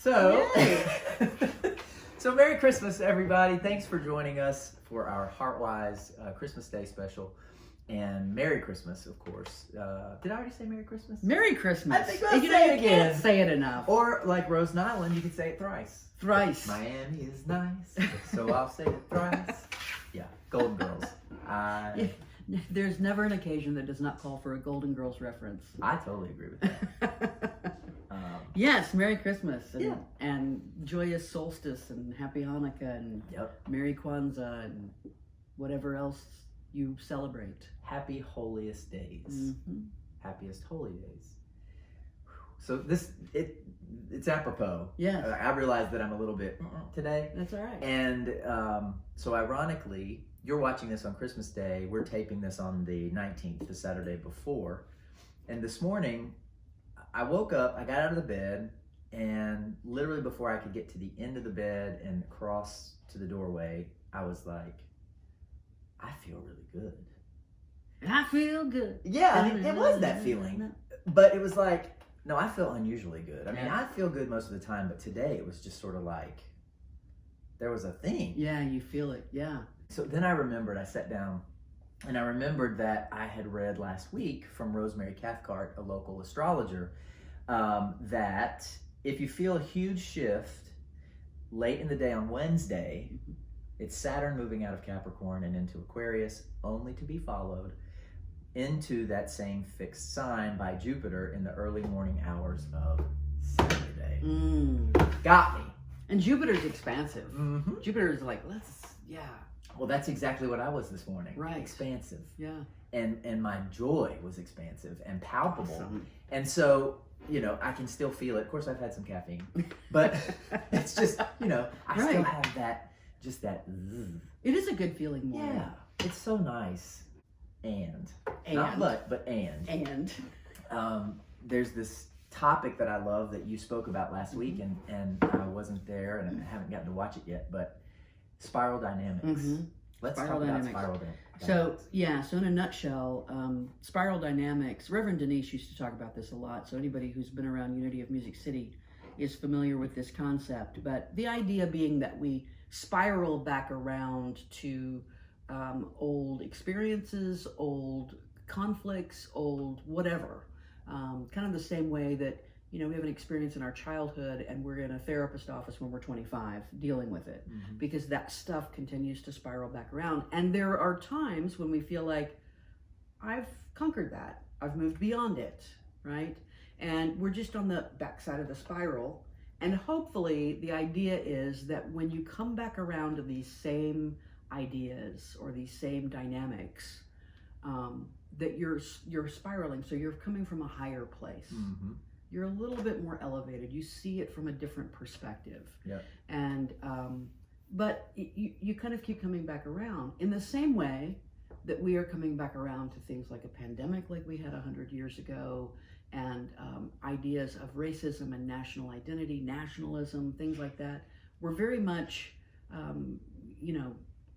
So, Yay. so Merry Christmas, everybody. Thanks for joining us for our HeartWise Christmas Day special. And Merry Christmas, of course. Did I already say Merry Christmas? Merry Christmas. I think I'll you say know, it you can't again. say it enough. Or like Rose Nyland, you could say it thrice. Thrice. Miami is nice, so I'll say it thrice. Yeah, Golden Girls. Yeah, there's never an occasion that does not call for a Golden Girls reference. I totally agree with that. Yes, Merry Christmas and, Yeah. and joyous solstice and Happy Hanukkah and Yep. Merry Kwanzaa and whatever else you celebrate. Happy holiest days. Mm-hmm. Happiest holy days. So it's apropos. Yes. I realize that I'm a little bit today. That's all right. And so ironically, you're watching this on Christmas Day. We're taping this on the 19th, the Saturday before. And this morning, I woke up, I got out of the bed, and literally before I could get to the end of the bed and cross to the doorway, I was like, I feel really good. I feel good. Yeah, I mean, it was that feeling. But it was like, no, I feel unusually good. I mean, Yeah. I feel good most of the time, but today it was just sort of like, there was a thing. Yeah, you feel it. Yeah. So then I remembered, I sat down, and I remembered that I had read last week from Rosemary Cathcart, a local astrologer, that if you feel a huge shift late in the day on Wednesday, it's Saturn moving out of Capricorn and into Aquarius, only to be followed into that same fixed sign by Jupiter in the early morning hours of Saturday. Got me. And Jupiter's expansive. Mm-hmm. Jupiter's like, yeah. Well, that's exactly what I was this morning. Right. Expansive. Yeah. And my joy was expansive and palpable. Awesome. And so, you know, I can still feel it. Of course, I've had some caffeine, but it's just, you know, I still Right. have that, just that. Zzz. It is a good feeling morning. Yeah, it's so nice. And not but And there's this topic that I love that you spoke about last week, and I wasn't there, and I haven't gotten to watch it yet, but spiral dynamics. Mhm. Let's Spiral talk dynamics. about spiral so in a nutshell, spiral dynamics. Reverend Denise used to talk about this a lot. So anybody who's been around Unity of Music City is familiar with this concept. But the idea being that we spiral back around to old experiences, old conflicts, old whatever. Kind of the same way that, you know, we have an experience in our childhood and we're in a therapist office when we're 25 dealing with it, because that stuff continues to spiral back around. And there are times when we feel like, I've conquered that, I've moved beyond it, right? And we're just on the backside of the spiral. And hopefully the idea is that when you come back around to these same ideas or these same dynamics, that you're spiraling. So you're coming from a higher place. Mm-hmm. You're a little bit more elevated. You see it from a different perspective. Yeah. And but you kind of keep coming back around in the same way that we are coming back around to things like a pandemic, like we had 100 years ago, and ideas of racism and national identity, nationalism, things like that. We're very much,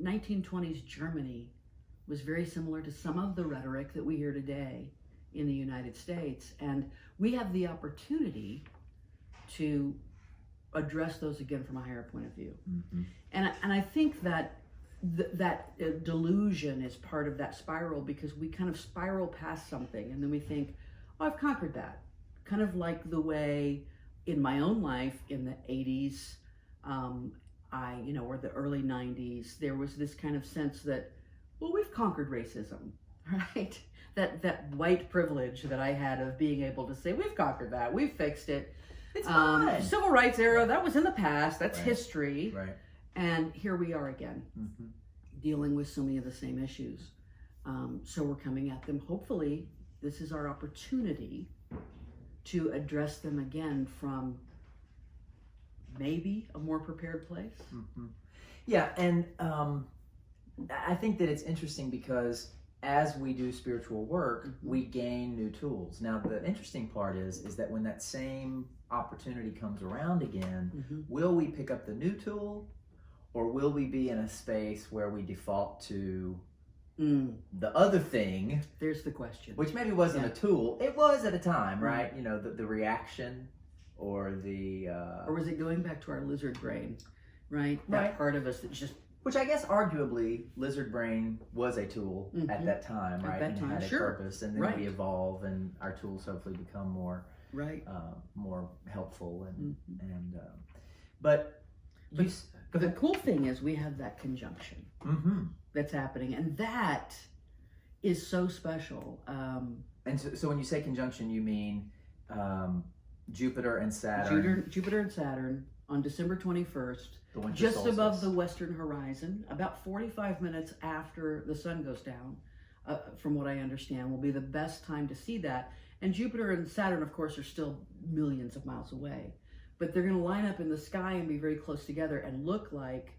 1920s Germany was very similar to some of the rhetoric that we hear today in the United States. And we have the opportunity to address those again from a higher point of view. Mm-hmm. And I think that that delusion is part of that spiral, because we kind of spiral past something and then we think, oh, I've conquered that. Kind of like the way in my own life in the 80s, or the early 90s, there was this kind of sense that, well, we've conquered racism, right? That white privilege that I had of being able to say, we've conquered that, we've fixed it. It's fine. Civil rights era, that was in the past, that's Right. history. Right. And here we are again, Mm-hmm. dealing with so many of the same issues. So we're coming at them. Hopefully, this is our opportunity to address them again from maybe a more prepared place. Mm-hmm. Yeah, and I think that it's interesting because as we do spiritual work, we gain new tools. Now, the interesting part is that when that same opportunity comes around again, will we pick up the new tool, or will we be in a space where we default to the other thing? There's the question. Which maybe wasn't a tool. It was at a time, right? You know, the reaction or the or was it going back to our lizard brain, right? That Right. part of us that just which I guess arguably lizard brain was a tool at that time, At right? that and time, had a sure. purpose, and then Right. we evolve, and our tools hopefully become right. more helpful, but you. But the cool thing is we have that conjunction that's happening, and that is so special. And so when you say conjunction, you mean Jupiter and Saturn. Jupiter and Saturn on December 21st, The winter just solstice. above the western horizon, about 45 minutes after the sun goes down, from what I understand, will be the best time to see that. And Jupiter and Saturn, of course, are still millions of miles away. But they're going to line up in the sky and be very close together and look like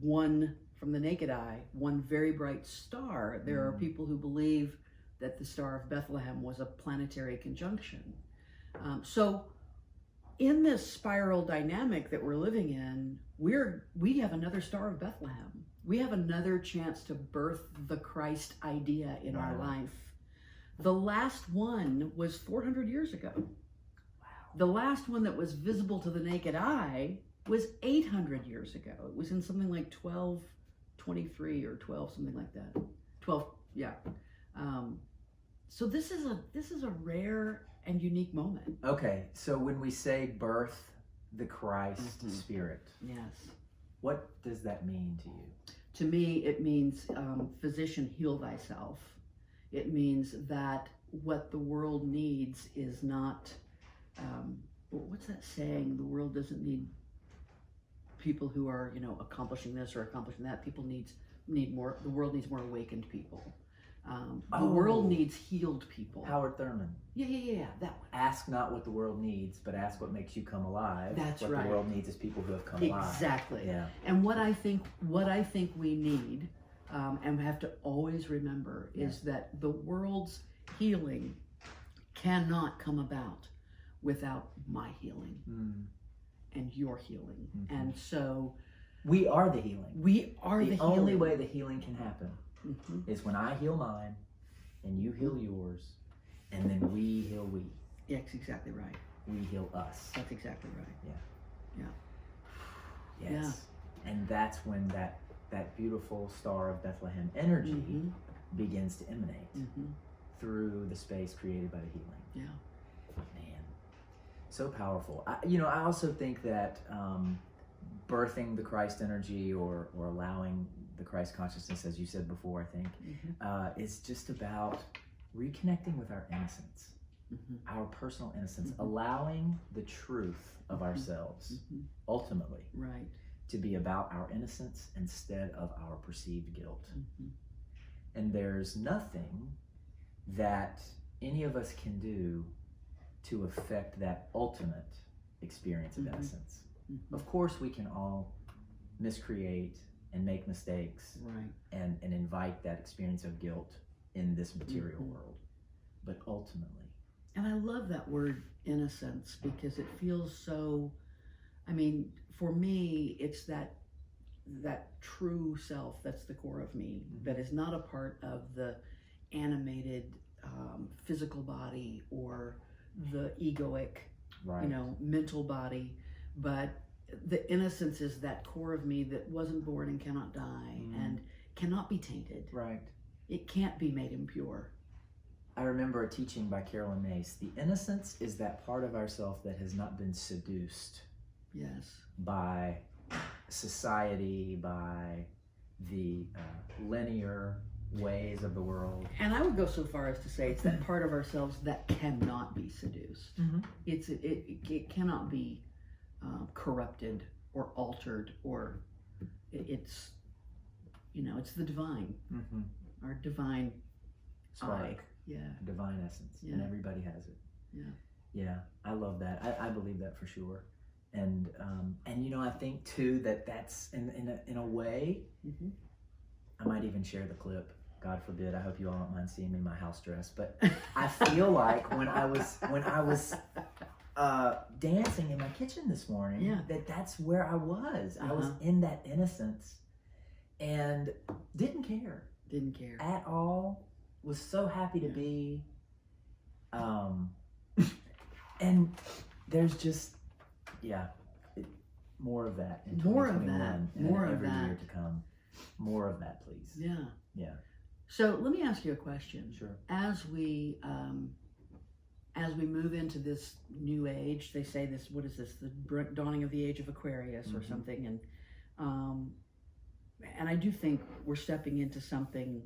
one, from the naked eye, one very bright star. There are people who believe that the Star of Bethlehem was a planetary conjunction. So in this spiral dynamic that we're living in, we have another Star of Bethlehem. We have another chance to birth the Christ idea in our life. The last one was 400 years ago. The last one that was visible to the naked eye was 800 years ago. It was in something like 1223 or 12, something like that. 12, yeah. So this is a rare and unique moment. Okay, so when we say birth the Christ Spirit, Yes. what does that mean to you? To me, it means physician, heal thyself. It means that what the world needs is not, what's that saying? The world doesn't need people who are, accomplishing this or accomplishing that. People need more. The world needs more awakened people. The world needs healed people. Howard Thurman. Yeah, that one. Ask not what the world needs, but ask what makes you come alive. That's what right. the world needs is people who have come alive. Exactly. Yeah. And what I think we need, and we have to always remember, is that the world's healing cannot come about without my healing and your healing. And so we are the healing. We are the healing. only way the healing can happen is when I heal mine and you heal yours, and then we heal we. Yeah, that's exactly right. We heal us. That's exactly right. Yes. Yeah. And that's when that beautiful Star of Bethlehem energy begins to emanate through the space created by the healing. Yeah. Man, so powerful. I also think that birthing the Christ energy or allowing the Christ consciousness, as you said before, I think, is just about reconnecting with our innocence, our personal innocence, allowing the truth of ourselves ultimately to be about our innocence instead of our perceived guilt. And there's nothing that any of us can do to affect that ultimate experience of innocence. Of course, we can all miscreate and make mistakes and invite that experience of guilt in this material world. But ultimately. And I love that word innocence because it feels so, for me, it's that true self that's the core of me, that is not a part of the animated physical body or the egoic, mental body, but the innocence is that core of me that wasn't born and cannot die and cannot be tainted. Right. It can't be made impure. I remember a teaching by Carolyn Mace. The innocence is that part of ourself that has not been seduced by society, by the linear ways of the world. And I would go so far as to say it's that part of ourselves that cannot be seduced. It cannot be corrupted or altered, or it's the divine, our divine spark, eye. Divine essence, and everybody has it. Yeah, I love that. I believe that for sure. And I think too that's in a way. I might even share the clip. God forbid. I hope you all don't mind seeing me in my house dress. But I feel like when I was dancing in my kitchen this morning, that's where I was. I was in that innocence and didn't care at all. Was so happy to be. And there's just, yeah, more of that in More of 2021 that. and More of every that. year to come. More of that, please. Yeah. Yeah. So let me ask you a question. Sure. As we move into this new age, they say this. What is this? The dawning of the age of Aquarius, or something. And I do think we're stepping into something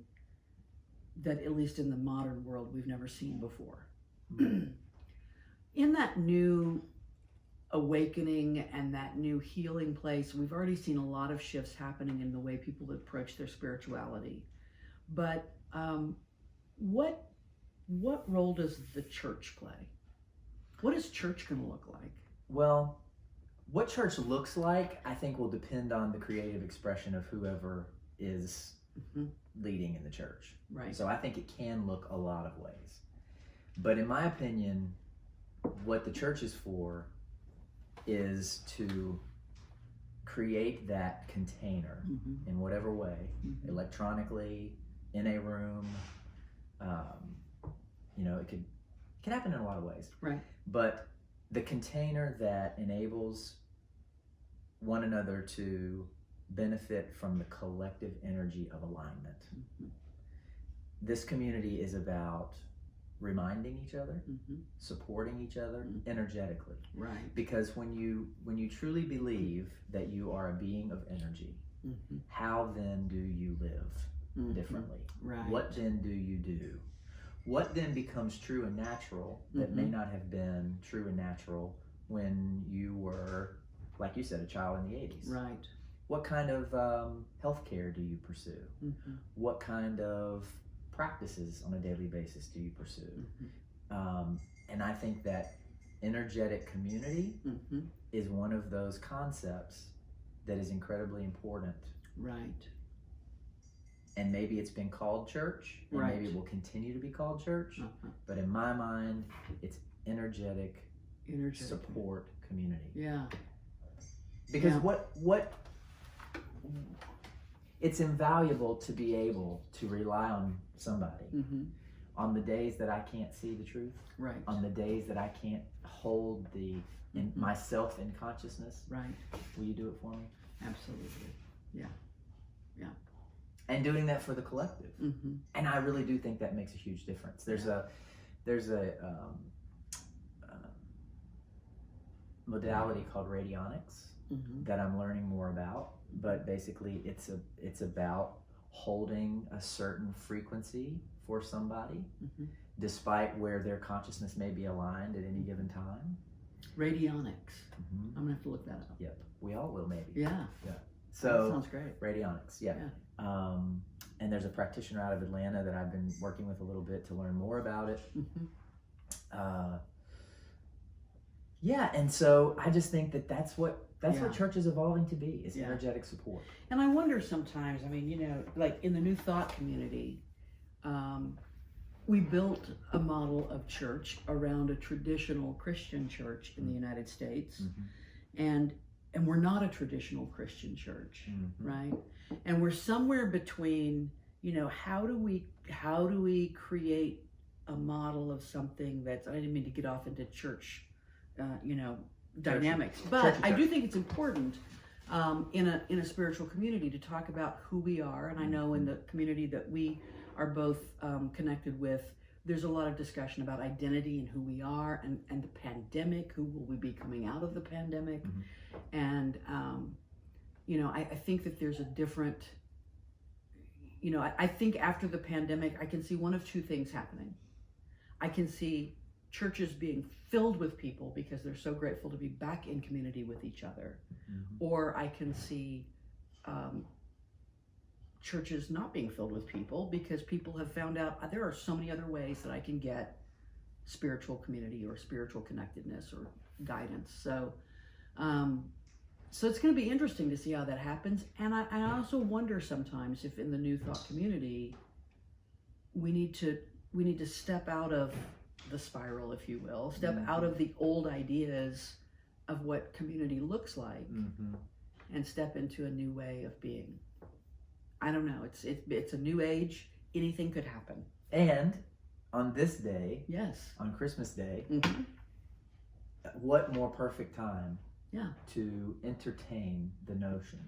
that, at least in the modern world, we've never seen before. In that new awakening and that new healing place, we've already seen a lot of shifts happening in the way people approach their spirituality. But what role does the church play? What is church going to look like? Well, what church looks like, I think, will depend on the creative expression of whoever is leading in the church. Right. So I think it can look a lot of ways. But in my opinion, what the church is for is to create that container in whatever way, electronically, in a room. It can happen in a lot of ways. Right. But the container that enables one another to benefit from the collective energy of alignment. This community is about reminding each other, supporting each other energetically. Right. Because when you truly believe that you are a being of energy, how then do you live differently? Right. What then do you do? What then becomes true and natural that may not have been true and natural when you were, like you said, a child in the 80s? Right. What kind of health care do you pursue? What kind of practices on a daily basis do you pursue? And I think that energetic community is one of those concepts that is incredibly important. Right. And maybe it's been called church, and maybe it will continue to be called church. But in my mind, it's energetic support community. Yeah. Because what it's invaluable to be able to rely on somebody on the days that I can't see the truth, right? On the days that I can't hold myself in consciousness, right? Will you do it for me? Absolutely. Yeah. Yeah. And doing that for the collective. And I really do think that makes a huge difference. There's a modality called radionics that I'm learning more about, but basically it's about holding a certain frequency for somebody despite where their consciousness may be aligned at any given time. Radionics. I'm gonna have to look that up. Yep, we all will maybe. Yeah. So that sounds great. Radionics, yeah. And there's a practitioner out of Atlanta that I've been working with a little bit to learn more about it. And so I just think that's what church is evolving to be, is energetic support. And I wonder sometimes, like in the New Thought community, we built a model of church around a traditional Christian church in the United States, and we're not a traditional Christian church, right? And we're somewhere between, how do we create a model of something that's, I didn't mean to get off into church, dynamics, but I do think it's important in a spiritual community to talk about who we are. And I know in the community that we are both connected with, there's a lot of discussion about identity and who we are, and the pandemic, who will we be coming out of the pandemic. And I think that there's a different, I think after the pandemic, I can see one of two things happening. I can see churches being filled with people because they're so grateful to be back in community with each other. Or I can see churches not being filled with people because people have found out there are so many other ways that I can get spiritual community or spiritual connectedness or guidance. So it's going to be interesting to see how that happens. And I also wonder sometimes if in the New Thought community, we need to step out of the spiral, if you will, step out of the old ideas of what community looks like and step into a new way of being. I don't know. It's a new age. Anything could happen. And on this day, yes, on Christmas Day, what more perfect time Yeah. to entertain the notion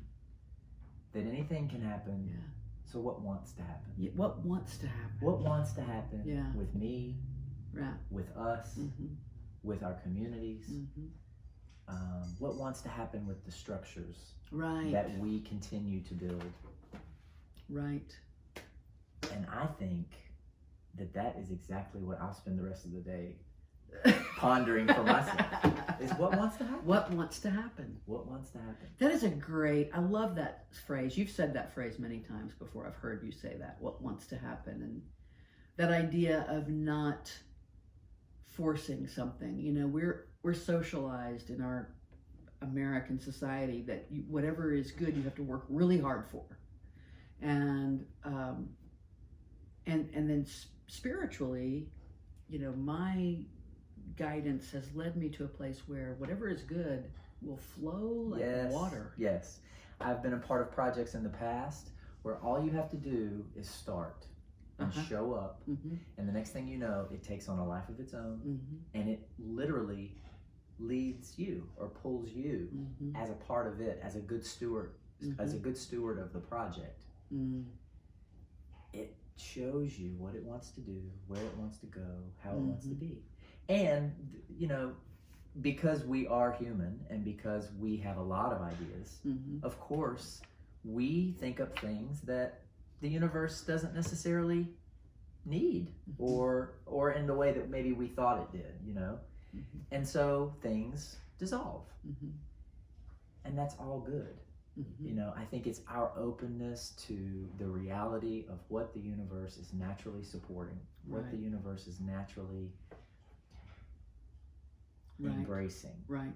that anything can happen. Yeah. So what wants to happen? Yeah. What wants to happen? What wants to happen Yeah. with me, Right. with us, Mm-hmm. with our communities? Mm-hmm. What wants to happen with the structures Right. that we continue to build? Right. And I think that is exactly what I'll spend the rest of the day pondering for myself. Is what wants to happen? What wants to happen? What wants to happen? That is a great, I love that phrase. You've said that phrase many times before. I've heard you say that, what wants to happen. And that idea of not forcing something. You know, we're socialized in our American society that whatever is good, you have to work really hard for. And then spiritually, you know, my guidance has led me to a place where whatever is good will flow like water. Yes. I've been a part of projects in the past where all you have to do is start and show up. Mm-hmm. And the next thing you know, it takes on a life of its own. Mm-hmm. And it literally leads you or pulls you Mm-hmm. as a part of it, as a good steward, Mm-hmm. as a good steward of the project. Mm. It shows you what it wants to do, where it wants to go, how it Mm-hmm. wants to be. And, you know, because we are human and because we have a lot of ideas, Mm-hmm. of course, we think up things that the universe doesn't necessarily need or in the way that maybe we thought it did, you know? Mm-hmm. And so things dissolve. Mm-hmm. And that's all good. Mm-hmm. You know, I think it's our openness to the reality of what the universe is naturally supporting, what Right. the universe is naturally Right. embracing, Right.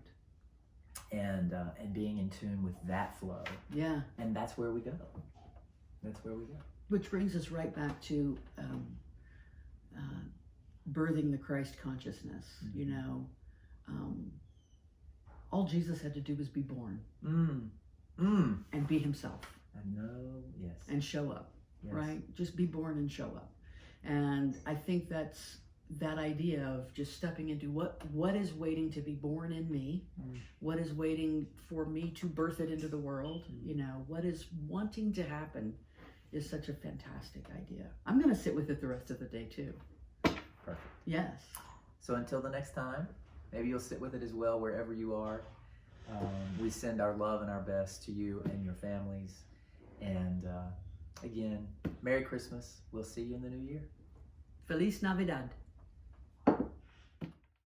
and being in tune with that flow. Yeah. And that's where we go. That's where we go. Which brings us right back to birthing the Christ consciousness. Mm-hmm. You know, all Jesus had to do was be born and be himself I know, yes. and show up, Yes. right? Just be born and show up. And I think that's that idea of just stepping into what is waiting to be born in me, what is waiting for me to birth it into the world, you know, what is wanting to happen is such a fantastic idea. I'm going to sit with it the rest of the day too. Perfect. Yes. So until the next time, maybe you'll sit with it as well wherever you are. We send our love and our best to you and your families. And again, Merry Christmas. We'll see you in the new year. Feliz Navidad.